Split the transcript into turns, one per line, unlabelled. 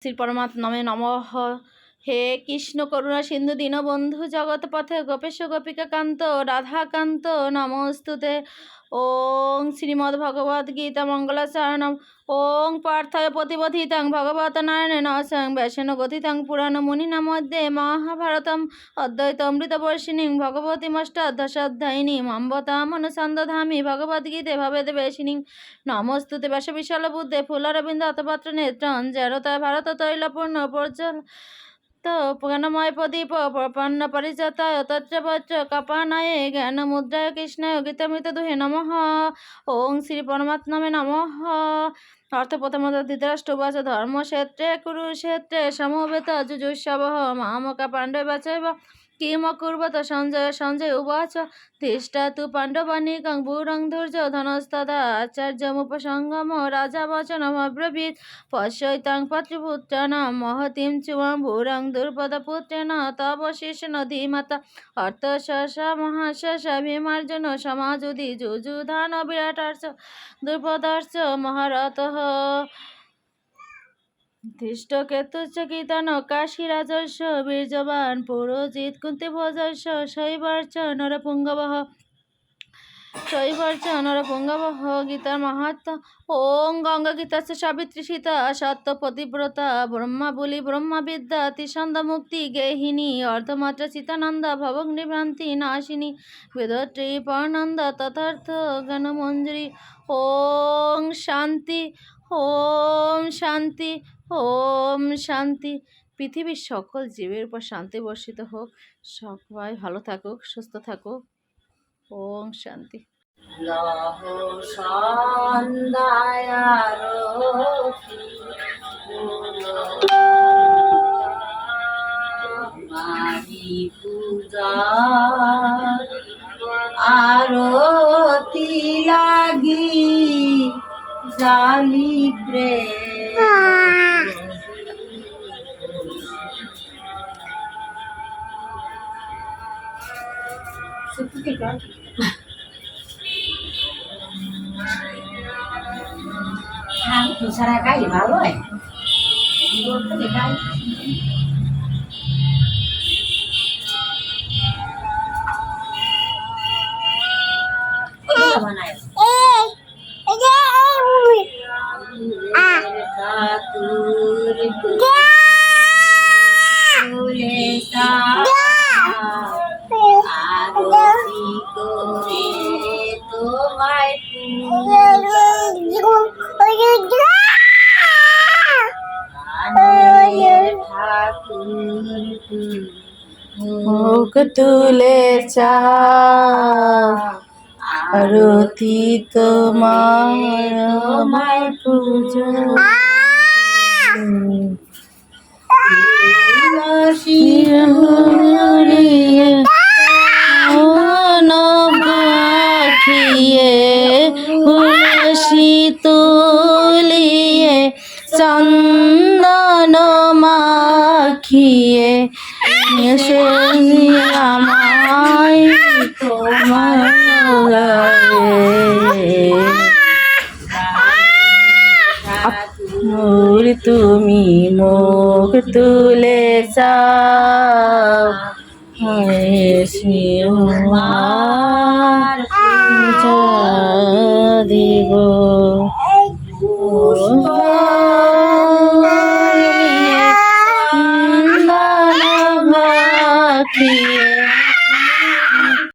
শ্রী পরমাত্মা নামে নমঃ। হে কৃষ্ণ করুণা সিন্ধু দীনবন্ধু জগৎপথে গোপেশ গোপিকা কান্ত রাধাকান্ত নমস্তুতে। ওং শ্রীমদ্ভগবদ্গীতা মঙ্গলাচরণম। ওং পার্থায় প্রতিবোধিতং ভগবত নারায়ণেন স্বয়ং ব্যাসেন গথিতং পুরাণমুনিনা মধ্যে মহাভারতম অদ্বৈতমৃতবর্ষিণীং ভগবতীমষ্টাদশাধ্যায়িনীং অম্বতামনুসন্দধামি ভগবদ্গীতে ভবেদবেশিনীং। নমস্তুতে ব্যাসবিশালবুদ্ধে ফুলারবিন্দ অতপাত্র নেত্রং জড়তায় ভারত তৈলপূর্ণ পর্যল জ্ঞানময় প্রদীপ প্রপন্ন পরিজাতায় তত্রবচ্চ কপানায়ে জ্ঞান মুদ্রায় কৃষ্ণায় গীতামৃত দুহে নমঃ। ওং শ্রী পরমাত্মনে নমঃ। অর্থ প্রথমত ধৃতরাষ্ট্রবাচ ধর্মক্ষেত্রে কুরুক্ষেত্রে সমবেত যুযুৎসবঃ মামকা পাণ্ডবাচৈব কিম কুর্বত সঞ্জয় উবাচ তিষ্ঠা তু পাণ্ডবানীকং বুরং ধৈর্য ধনস্তদা আচার্যমুপসঙ্গম রাজা বচনমব্রবীৎ পশ্যৈতাং পত্রিপুত্রাণাং মহতীং চুমাং বুরং দ্রুপদপুত্রেণ তব শিষ্যেন ধীমতা অর্থশাসা মহাশাসা ভীমার্জুন সমাযুধি যুযুধান বিরাটার্চ দ্রুপদার্চ মহারথঃ ধৃষ্টকেতুশ্চ কীর্তন কাশীরাজস্য বীর্যবান পুরোজিত কুন্তিভোজস্য শৈবার্চ নরপুঙ্গবঃ। গীতার মাহাত্ম্য। ওং গঙ্গা গীতাশ্চ সাবিত্রী সীতা সত্য পতিব্রতা ব্রহ্মাবলী ব্রহ্মবিদ্যা তিসন্দ মুক্তি গেহিনী অর্ধমাত্রা চিতানন্দা ভবগ্নিভ্রান্তি নাশিনী বেদত্রী পরনন্দা তথার্থ জ্ঞানমঞ্জরি। ওং শান্তি ওম শান্তি ওম শান্তি। পৃথিবীর সকল জীবের উপর শান্তি বর্ষিত হোক। সবাই ভালো থাকুক, সুস্থ থাকুক। ওং শান্তি।
লহ সন্ধ্যায়ারতি মারি পূজা আরতি লাগি জালি প্রেম সারা গাই ভালো হয়
মুখ তুলে চা আরতি তোমায় পূজা শিরিয়ে নবাখিয়ে তুলসী তুলিয়ে চন্দন মাখিয়ে এসে আমায় তোমার তুমি মুখ তুলে চাও দিব মাখিয়ে